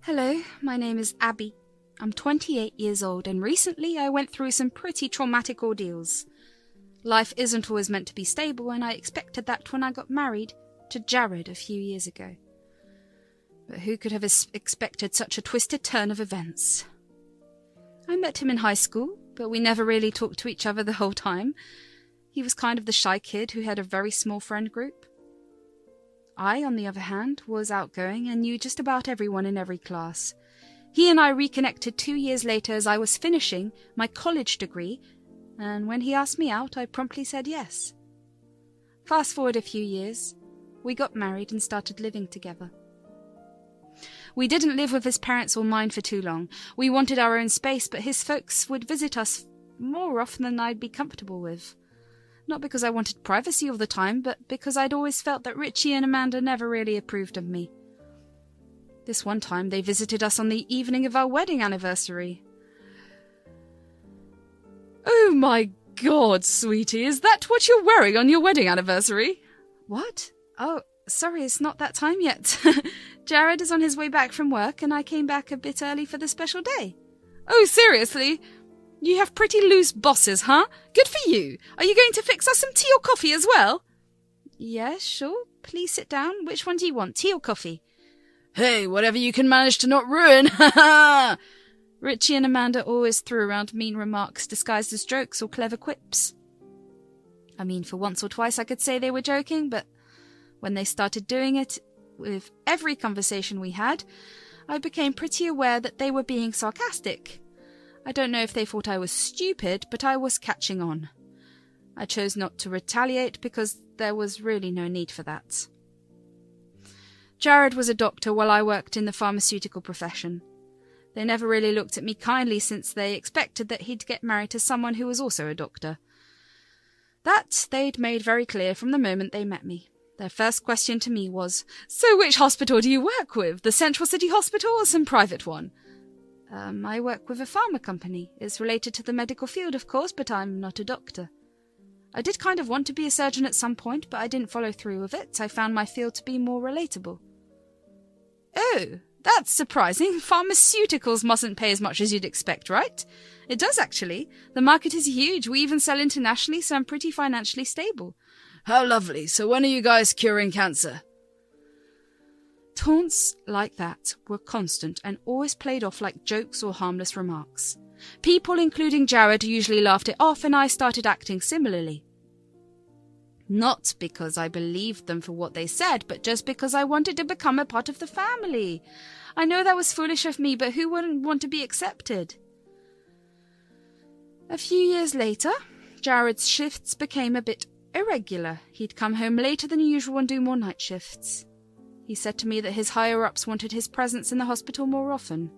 Hello, my name is Abby. I'm 28 years old and recently I went through some pretty traumatic ordeals. Life isn't always meant to be stable and I expected that when I got married to Jared a few years ago. But who could have expected such a twisted turn of events? I met him in high school, but we never really talked to each other the whole time. He was kind of the shy kid who had a very small friend group. I, on the other hand, was outgoing and knew just about everyone in every class. He and I reconnected 2 years later as I was finishing my college degree, and when he asked me out, I promptly said yes. Fast forward a few years, we got married and started living together. We didn't live with his parents or mine for too long. We wanted our own space, but his folks would visit us more often than I'd be comfortable with. Not because I wanted privacy all the time, but because I'd always felt that Richie and Amanda never really approved of me. This one time they visited us on the evening of our wedding anniversary. "Oh my God, sweetie, is that what you're wearing on your wedding anniversary?" "What? Oh, sorry, it's not that time yet. Jared is on his way back from work and I came back a bit early for the special day." "Oh, seriously? You have pretty loose bosses, huh? Good for you. Are you going to fix us some tea or coffee as well?" "Yeah, sure. Please sit down. Which one do you want, tea or coffee?" "Hey, whatever you can manage to not ruin, ha ha!" Richie and Amanda always threw around mean remarks disguised as jokes or clever quips. I mean, for once or twice I could say they were joking, but when they started doing it with every conversation we had, I became pretty aware that they were being sarcastic. I don't know if they thought I was stupid, but I was catching on. I chose not to retaliate because there was really no need for that. Jared was a doctor while I worked in the pharmaceutical profession. They never really looked at me kindly since they expected that he'd get married to someone who was also a doctor. That they'd made very clear from the moment they met me. Their first question to me was, "So which hospital do you work with? The Central City Hospital or some private one?" I work with a pharma company. It's related to the medical field, of course, but I'm not a doctor. I did kind of want to be a surgeon at some point, but I didn't follow through with it. I found my field to be more relatable. "Oh, that's surprising. Pharmaceuticals mustn't pay as much as you'd expect, right?" "It does, actually. The market is huge. We even sell internationally, so I'm pretty financially stable." "How lovely. So when are you guys curing cancer?" Taunts like that were constant and always played off like jokes or harmless remarks. People, including Jared, usually laughed it off, and I started acting similarly. Not because I believed them for what they said, but just because I wanted to become a part of the family. I know that was foolish of me, but who wouldn't want to be accepted? A few years later, Jared's shifts became a bit irregular. He'd come home later than usual and do more night shifts. He said to me that his higher-ups wanted his presence in the hospital more often.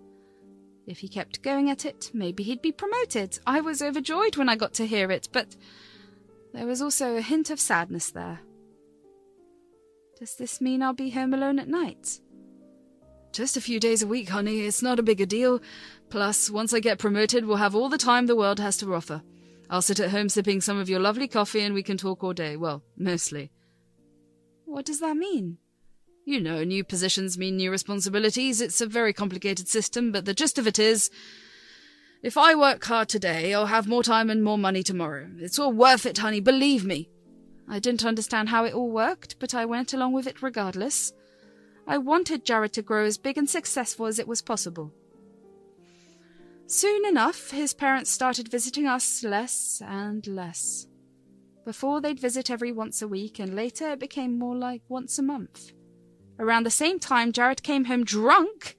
If he kept going at it, maybe he'd be promoted. I was overjoyed when I got to hear it, but there was also a hint of sadness there. "Does this mean I'll be home alone at night?" "Just a few days a week, honey. It's not a big a deal. Plus, once I get promoted, we'll have all the time the world has to offer. I'll sit at home sipping some of your lovely coffee and we can talk all day. Well, mostly." "What does that mean?" "You know, new positions mean new responsibilities. It's a very complicated system, but the gist of it is, if I work hard today, I'll have more time and more money tomorrow. It's all worth it, honey, believe me." I didn't understand how it all worked, but I went along with it regardless. I wanted Jared to grow as big and successful as it was possible. Soon enough, his parents started visiting us less and less. Before, they'd visit every once a week, and later it became more like once a month. Around the same time, Jared came home drunk,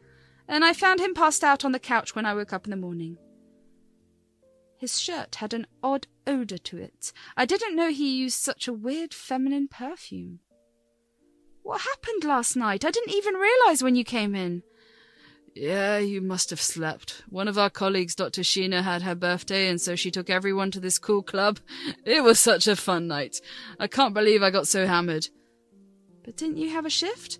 and I found him passed out on the couch when I woke up in the morning. His shirt had an odd odor to it. I didn't know he used such a weird feminine perfume. "What happened last night? I didn't even realize when you came in." "Yeah, you must have slept. One of our colleagues, Dr. Sheena, had her birthday, and so she took everyone to this cool club. It was such a fun night. I can't believe I got so hammered." "But didn't you have a shift?"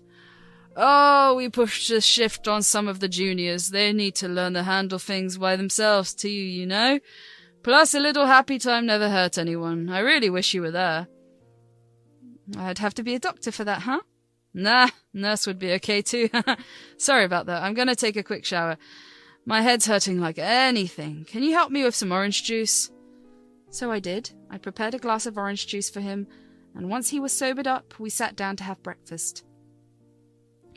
"Oh, we pushed a shift on some of the juniors. They need to learn to handle things by themselves too, you know. Plus, a little happy time never hurt anyone. I really wish you were there." "I'd have to be a doctor for that, huh?" Nah, nurse would be okay too. Sorry about that. I'm gonna take a quick shower. My head's hurting like anything. Can you help me with some orange juice? So I did. I prepared a glass of orange juice for him, and once he was sobered up, we sat down to have breakfast.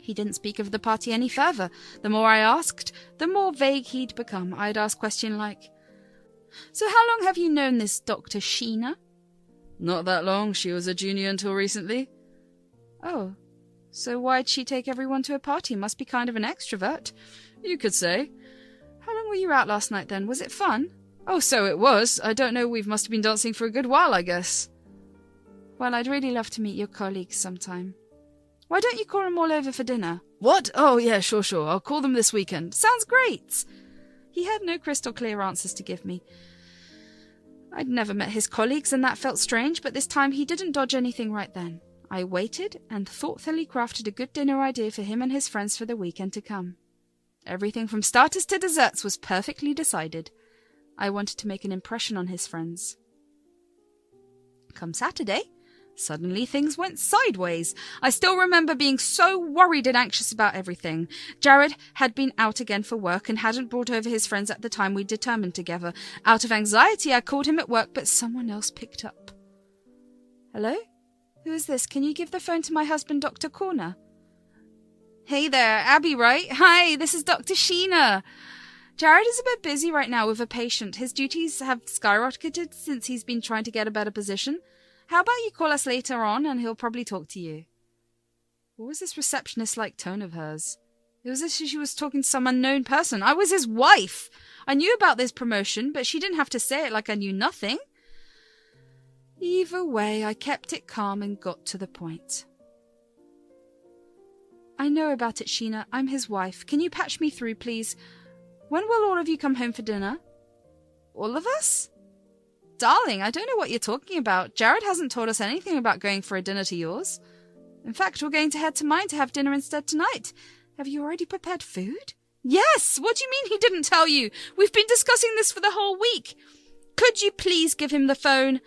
He didn't speak of the party any further. The more I asked, the more vague he'd become. I'd ask questions like, "So how long have you known this Dr. Sheena?" Not that long. She was a junior until recently. Oh, so why'd she take everyone to a party? Must be kind of an extrovert. You could say. How long were you out last night then? Was it fun? Oh, so it was. I don't know, we must have been dancing for a good while, I guess. Well, I'd really love to meet your colleagues sometime. Why don't you call them all over for dinner? What? Oh, yeah, sure. I'll call them this weekend. Sounds great. He had no crystal clear answers to give me. I'd never met his colleagues, and that felt strange, but this time he didn't dodge anything right then. I waited and thoughtfully crafted a good dinner idea for him and his friends for the weekend to come. Everything from starters to desserts was perfectly decided. I wanted to make an impression on his friends. Come Saturday, suddenly things went sideways. I still remember being so worried and anxious about everything. Jared had been out again for work and hadn't brought over his friends at the time we'd determined together. Out of anxiety, I called him at work, but someone else picked up. Hello? Who is this? Can you give the phone to my husband, Dr. Corner? Hey there, Abby, right? Hi, this is Dr. Sheena. Jared is a bit busy right now with a patient. His duties have skyrocketed since he's been trying to get a better position. How about you call us later on and he'll probably talk to you? What was this receptionist-like tone of hers? It was as if she was talking to some unknown person. I was his wife. I knew about this promotion, but she didn't have to say it like I knew nothing. Either way, I kept it calm and got to the point. I know about it, Sheena. I'm his wife. Can you patch me through, please? When will all of you come home for dinner? All of us? Darling, I don't know what you're talking about. Jared hasn't told us anything about going for a dinner to yours. In fact, we're going to head to mine to have dinner instead tonight. Have you already prepared food? Yes! What do you mean he didn't tell you? We've been discussing this for the whole week. Could you please give him the phone?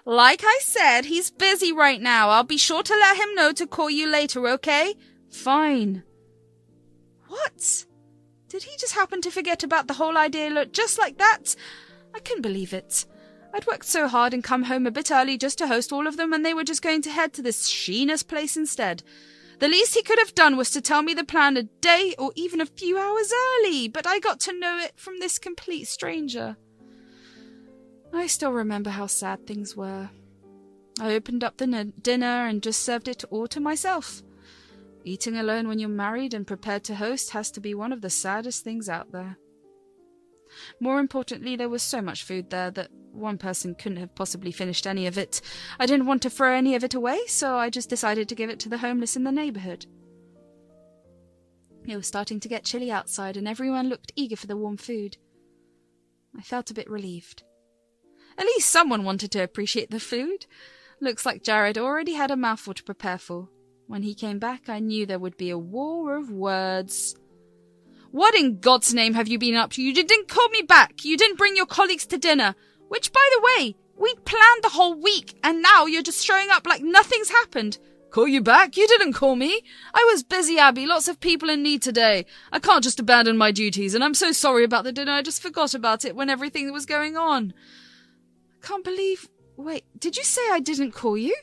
Like I said, he's busy right now. I'll be sure to let him know to call you later, okay? Fine. What? Did he just happen to forget about the whole idea just like that? I couldn't believe it. I'd worked so hard and come home a bit early just to host all of them, and they were just going to head to this Sheena's place instead. The least he could have done was to tell me the plan a day or even a few hours early, but I got to know it from this complete stranger. I still remember how sad things were. I opened up the dinner and just served it all to myself. Eating alone when you're married and prepared to host has to be one of the saddest things out there. More importantly, there was so much food there that one person couldn't have possibly finished any of it. I didn't want to throw any of it away, so I just decided to give it to the homeless in the neighborhood. It was starting to get chilly outside, and everyone looked eager for the warm food. I felt a bit relieved. At least someone wanted to appreciate the food. Looks like Jared already had a mouthful to prepare for. When he came back, I knew there would be a war of words. What in God's name have you been up to? You didn't call me back. You didn't bring your colleagues to dinner. Which, by the way, we'd planned the whole week, and now you're just showing up like nothing's happened. Call you back? You didn't call me. I was busy, Abby. Lots of people in need today. I can't just abandon my duties, and I'm so sorry about the dinner. I just forgot about it when everything was going on. I can't believe... Wait, did you say I didn't call you?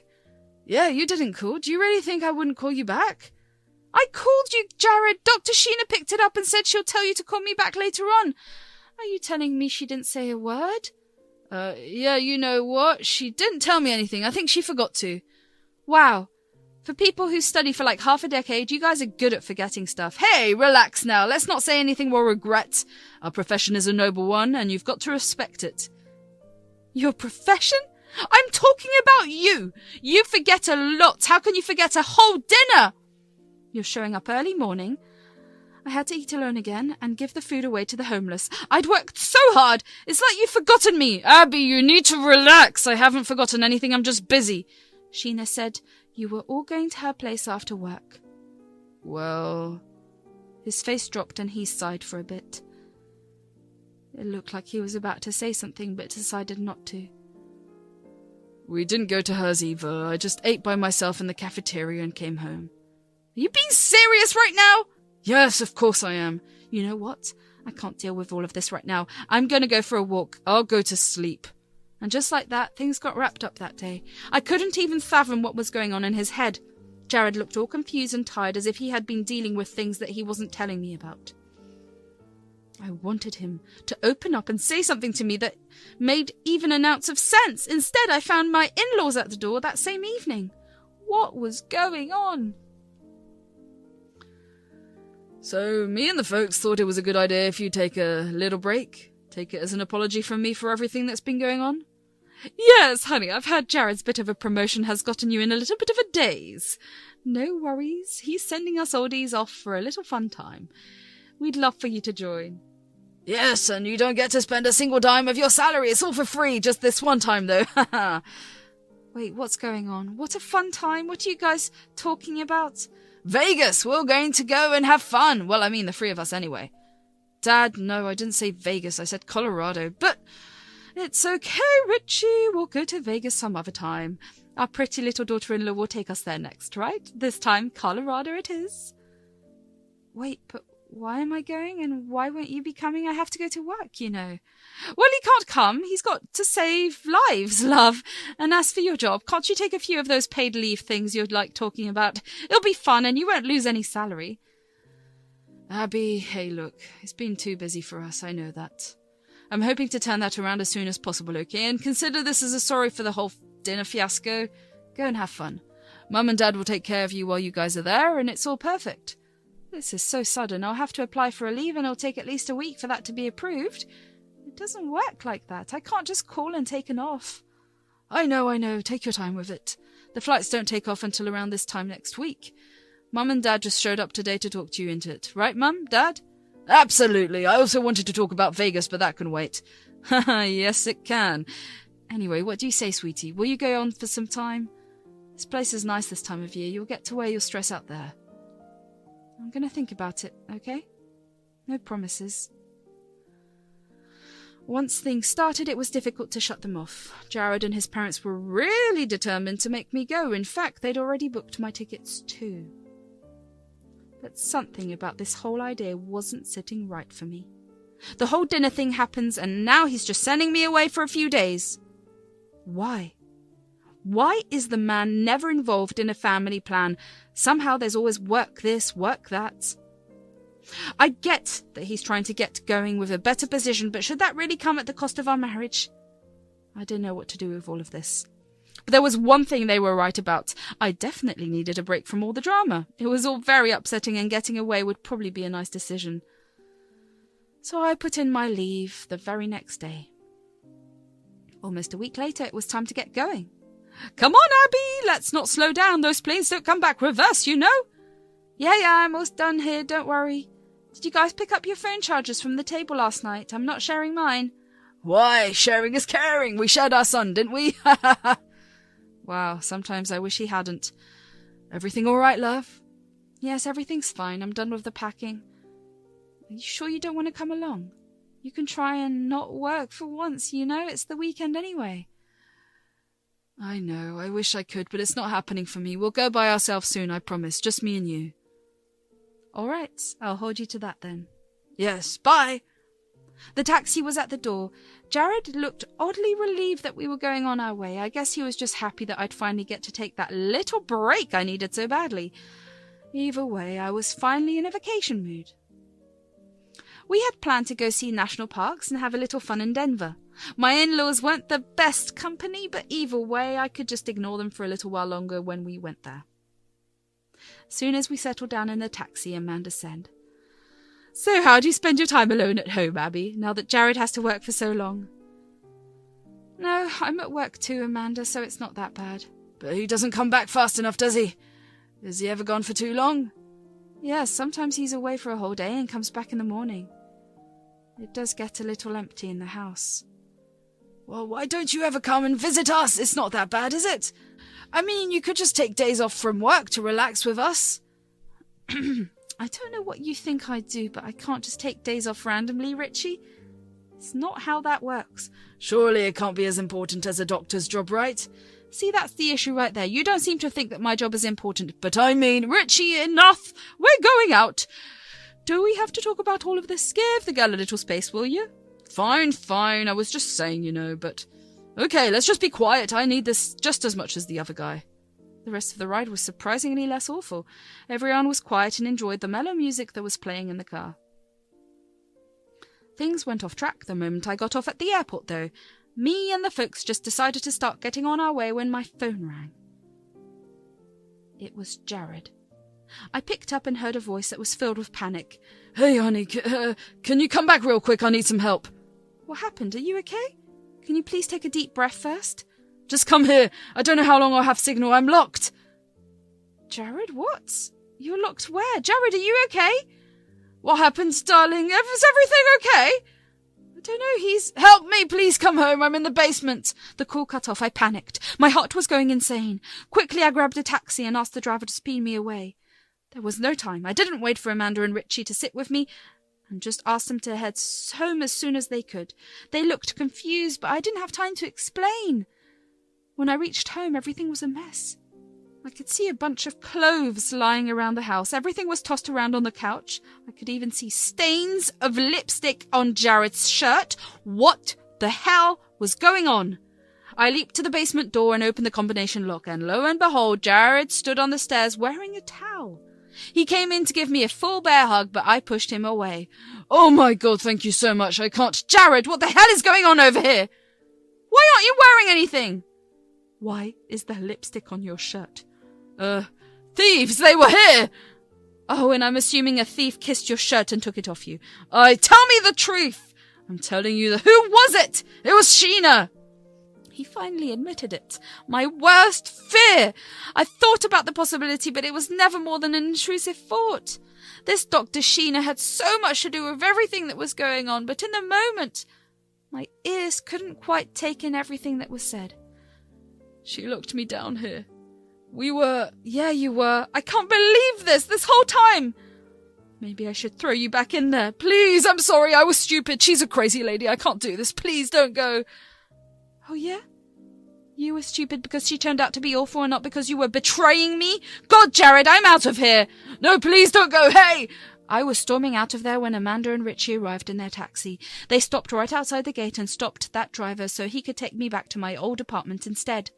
Yeah, you didn't call. Do you really think I wouldn't call you back? I called you, Jared. Dr. Sheena picked it up and said she'll tell you to call me back later on. Are you telling me she didn't say a word? Yeah, you know what? She didn't tell me anything. I think she forgot to. Wow. For people who study for like half a decade, you guys are good at forgetting stuff. Hey, relax now. Let's not say anything we'll regret. Our profession is a noble one, and you've got to respect it. Your profession? I'm talking about you. You forget a lot. How can you forget a whole dinner? You're showing up early morning. I had to eat alone again and give the food away to the homeless. I'd worked so hard. It's like you've forgotten me. Abby, you need to relax. I haven't forgotten anything. I'm just busy. Sheena said you were all going to her place after work. Well... His face dropped and he sighed for a bit. It looked like he was about to say something but decided not to. We didn't go to hers either. I just ate by myself in the cafeteria and came home. you being serious right now? Yes, of course I am. You know what? I can't deal with all of this right now. I'm going to go for a walk. I'll go to sleep. And just like that, things got wrapped up that day. I couldn't even fathom what was going on in his head. Jared looked all confused and tired, as if he had been dealing with things that he wasn't telling me about. I wanted him to open up and say something to me that made even an ounce of sense. Instead, I found my in-laws at the door that same evening. What was going on? So, me and the folks thought it was a good idea if you take a little break. Take it as an apology from me for everything that's been going on. Yes, honey, I've heard Jared's bit of a promotion has gotten you in a little bit of a daze. No worries, he's sending us oldies off for a little fun time. We'd love for you to join. Yes, and you don't get to spend a single dime of your salary. It's all for free, just this one time, though. Wait, what's going on? What a fun time. What are you guys talking about? Vegas! We're going to go and have fun. Well, I mean, the three of us anyway. Dad, no, I didn't say Vegas. I said Colorado. But it's okay, Richie. We'll go to Vegas some other time. Our pretty little daughter-in-law will take us there next, right? This time, Colorado it is. Wait, but why am I going, and why won't you be coming? I have to go to work, you know. Well, he can't come. He's got to save lives, love. And as for your job, can't you take a few of those paid leave things you'd like talking about? It'll be fun, and you won't lose any salary. Abby, hey, look, it's been too busy for us, I know that. I'm hoping to turn that around as soon as possible, okay? And consider this as a sorry for the whole dinner fiasco. Go and have fun. Mum and Dad will take care of you while you guys are there, and it's all perfect. This is so sudden. I'll have to apply for a leave, and it'll take at least a week for that to be approved. It doesn't work like that. I can't just call and take an off. I know. Take your time with it. The flights don't take off until around this time next week. Mum and Dad just showed up today to talk to you into it. Right, Mum? Dad? Absolutely. I also wanted to talk about Vegas, but that can wait. Haha, yes, it can. Anyway, what do you say, sweetie? Will you go on for some time? This place is nice this time of year. You'll get to wear your stress out there. I'm going to think about it, okay? No promises. Once things started, it was difficult to shut them off. Jared and his parents were really determined to make me go. In fact, they'd already booked my tickets too. But something about this whole idea wasn't sitting right for me. The whole dinner thing happens, and now he's just sending me away for a few days. Why? Why is the man never involved in a family plan? Somehow there's always work this, work that. I get that he's trying to get going with a better position, but should that really come at the cost of our marriage? I didn't know what to do with all of this. But there was one thing they were right about. I definitely needed a break from all the drama. It was all very upsetting, and getting away would probably be a nice decision. So I put in my leave the very next day. Almost a week later, it was time to get going. Come on, Abby, let's not slow down. Those planes don't come back reverse, you know. Yeah, I'm almost done here, don't worry. Did you guys pick up your phone chargers from the table last night? I'm not sharing mine. Why, sharing is caring. We shared our son, didn't we? Wow, sometimes I wish he hadn't. Everything all right, love? Yes, everything's fine. I'm done with the packing. Are you sure you don't want to come along? You can try and not work for once, you know? It's the weekend anyway. I know. I wish I could, but it's not happening for me. We'll go by ourselves soon, I promise. Just me and you. All right. I'll hold you to that then. Yes, bye. The taxi was at the door. Jared looked oddly relieved that we were going on our way. I guess he was just happy that I'd finally get to take that little break I needed so badly. Either way, I was finally in a vacation mood. We had planned to go see national parks and have a little fun in Denver. My in-laws weren't the best company, but either way, I could just ignore them for a little while longer when we went there. Soon as we settled down in the taxi, Amanda said, "So how do you spend your time alone at home, Abby, now that Jared has to work for so long?" "No, I'm at work too, Amanda, so it's not that bad." "But he doesn't come back fast enough, does he? Is he ever gone for too long?" "Yes, sometimes he's away for a whole day and comes back in the morning. It does get a little empty in the house." "Well, why don't you ever come and visit us? It's not that bad, is it? I mean, you could just take days off from work to relax with us." I don't know what you think I do, but I can't just take days off randomly, Richie. It's not how that works. Surely it can't be as important as a doctor's job, right? See, that's the issue right there. You don't seem to think that my job is important. But I mean, Richie, enough! We're going out! Do we have to talk about all of this? Give the girl a little space, will you? Fine, fine. I was just saying, but... Okay, let's just be quiet. I need this just as much as the other guy. The rest of the ride was surprisingly less awful. Everyone was quiet and enjoyed the mellow music that was playing in the car. Things went off track the moment I got off at the airport, though. Me and the folks just decided to start getting on our way when my phone rang. It was Jared. I picked up and heard a voice that was filled with panic. Hey, honey, can you come back real quick? I need some help. What happened? Are you okay? Can you please take a deep breath first? Just come here. I don't know how long I'll have signal. I'm locked. Jared, what? You're locked where? Jared, are you okay? What happened, darling? Is everything okay? I don't know, Help me, please come home. I'm in the basement. The call cut off. I panicked. My heart was going insane. Quickly, I grabbed a taxi and asked the driver to speed me away. There was no time. I didn't wait for Amanda and Richie to sit with me and just asked them to head home as soon as they could. They looked confused, but I didn't have time to explain. When I reached home, everything was a mess. I could see a bunch of clothes lying around the house. Everything was tossed around on the couch. I could even see stains of lipstick on Jared's shirt. What the hell was going on? I leaped to the basement door and opened the combination lock, and lo and behold, Jared stood on the stairs wearing a towel. He came in to give me a full bear hug, but I pushed him away. Oh my God, thank you so much. I can't. Jared, what the hell is going on over here? Why aren't you wearing anything? Why is there lipstick on your shirt? Thieves, they were here! Oh, and I'm assuming a thief kissed your shirt and took it off you. Tell me the truth! I'm telling you, who was it? It was Sheena! He finally admitted it. My worst fear! I thought about the possibility, but it was never more than an intrusive thought. This Dr. Sheena had so much to do with everything that was going on, but in the moment, my ears couldn't quite take in everything that was said. She looked me down here. Yeah, you were. I can't believe this whole time. Maybe I should throw you back in there. Please, I'm sorry, I was stupid. She's a crazy lady. I can't do this. Please don't go. Oh, yeah? You were stupid because she turned out to be awful and not because you were betraying me? God, Jared, I'm out of here. No, please don't go. Hey! I was storming out of there when Amanda and Richie arrived in their taxi. They stopped right outside the gate and stopped that driver so he could take me back to my old apartment instead.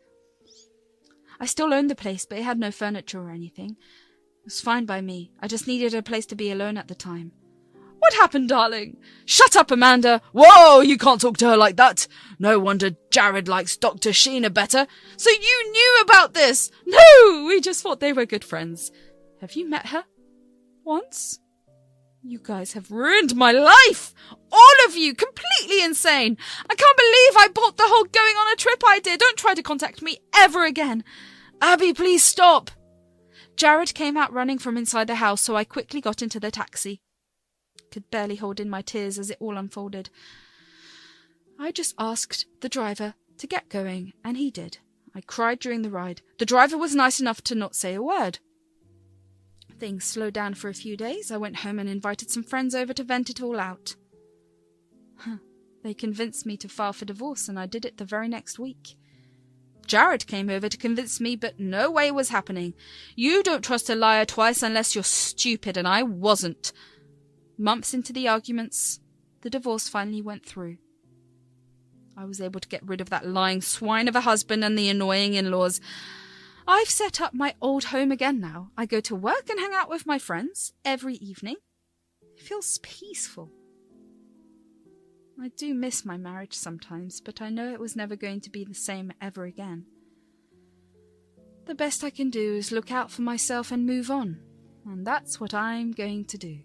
I still owned the place, but it had no furniture or anything. It was fine by me. I just needed a place to be alone at the time. What happened, darling? Shut up, Amanda. Whoa, you can't talk to her like that. No wonder Jared likes Dr. Sheena better. So you knew about this? No, we just thought they were good friends. Have you met her? Once? You guys have ruined my life. All of you, completely insane. I can't believe I bought the whole going on a trip idea. Don't try to contact me ever again. Abby, please stop. Jared came out running from inside the house, so I quickly got into the taxi. Could barely hold in my tears as it all unfolded. I just asked the driver to get going, and he did. I cried during the ride. The driver was nice enough to not say a word. Things slowed down for a few days. I went home and invited some friends over to vent it all out. They convinced me to file for divorce, and I did it the very next week. Jared came over to convince me, but no way was happening. You don't trust a liar twice unless you're stupid, and I wasn't. Months into the arguments, the divorce finally went through. I was able to get rid of that lying swine of a husband and the annoying in-laws. I've set up my old home again now. I go to work and hang out with my friends every evening. It feels peaceful. I do miss my marriage sometimes, but I know it was never going to be the same ever again. The best I can do is look out for myself and move on, and that's what I'm going to do.